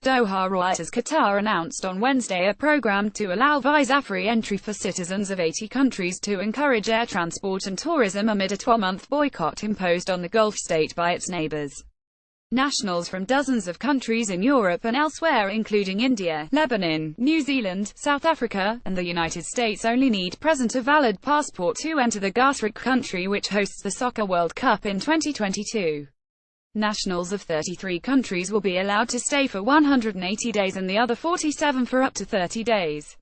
Doha Reuters. Qatar announced on Wednesday a program to allow visa-free entry for citizens of 80 countries to encourage air transport and tourism amid a 12-month boycott imposed on the Gulf state by its neighbors. Nationals from dozens of countries in Europe and elsewhere, including India, Lebanon, New Zealand, South Africa, and the United States, only need present a valid passport to enter the Qatar country which hosts the Soccer World Cup in 2022. Nationals of 33 countries will be allowed to stay for 180 days and the other 47 for up to 30 days.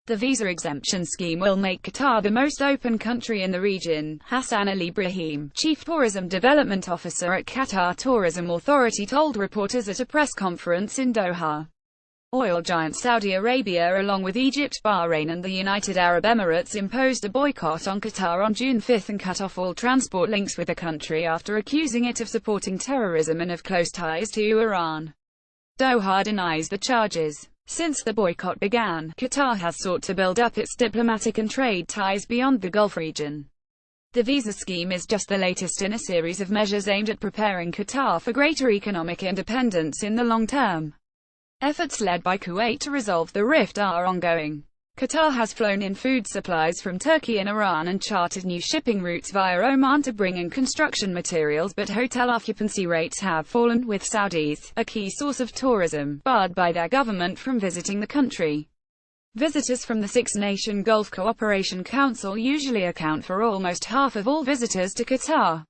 The visa exemption scheme will make Qatar the most open country in the region, Hassan Al Ibrahim, Chief Tourism Development Officer at Qatar Tourism Authority, told reporters at a press conference in Doha. Oil giant Saudi Arabia, along with Egypt, Bahrain and the United Arab Emirates, imposed a boycott on Qatar on June 5 and cut off all transport links with the country after accusing it of supporting terrorism and of close ties to Iran. Doha denies the charges. Since the boycott began, Qatar has sought to build up its diplomatic and trade ties beyond the Gulf region. The visa scheme is just the latest in a series of measures aimed at preparing Qatar for greater economic independence in the long term. Efforts led by Kuwait to resolve the rift are ongoing. Qatar has flown in food supplies from Turkey and Iran and chartered new shipping routes via Oman to bring in construction materials, but hotel occupancy rates have fallen, with Saudis, a key source of tourism, barred by their government from visiting the country. Visitors from the six-nation Gulf Cooperation Council usually account for almost half of all visitors to Qatar.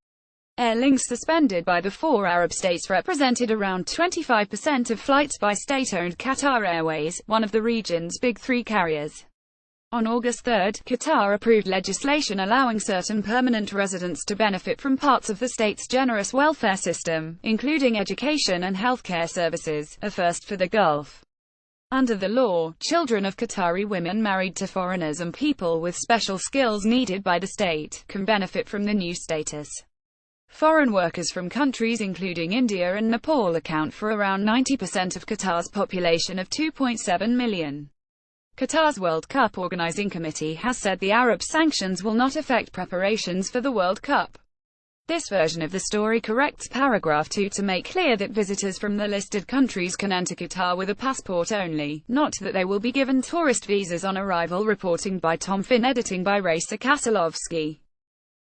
Air links suspended by the four Arab states represented around 25% of flights by state-owned Qatar Airways, one of the region's big three carriers. On August 3, Qatar approved legislation allowing certain permanent residents to benefit from parts of the state's generous welfare system, including education and healthcare services, a first for the Gulf. Under the law, children of Qatari women married to foreigners and people with special skills needed by the state can benefit from the new status. Foreign workers from countries including India and Nepal account for around 90% of Qatar's population of 2.7 million. Qatar's World Cup organizing committee has said the Arab sanctions will not affect preparations for the World Cup. This version of the story corrects paragraph 2 to make clear that visitors from the listed countries can enter Qatar with a passport only, not that they will be given tourist visas on arrival. Reporting by Tom Finn, editing by Raisa Kasalovsky.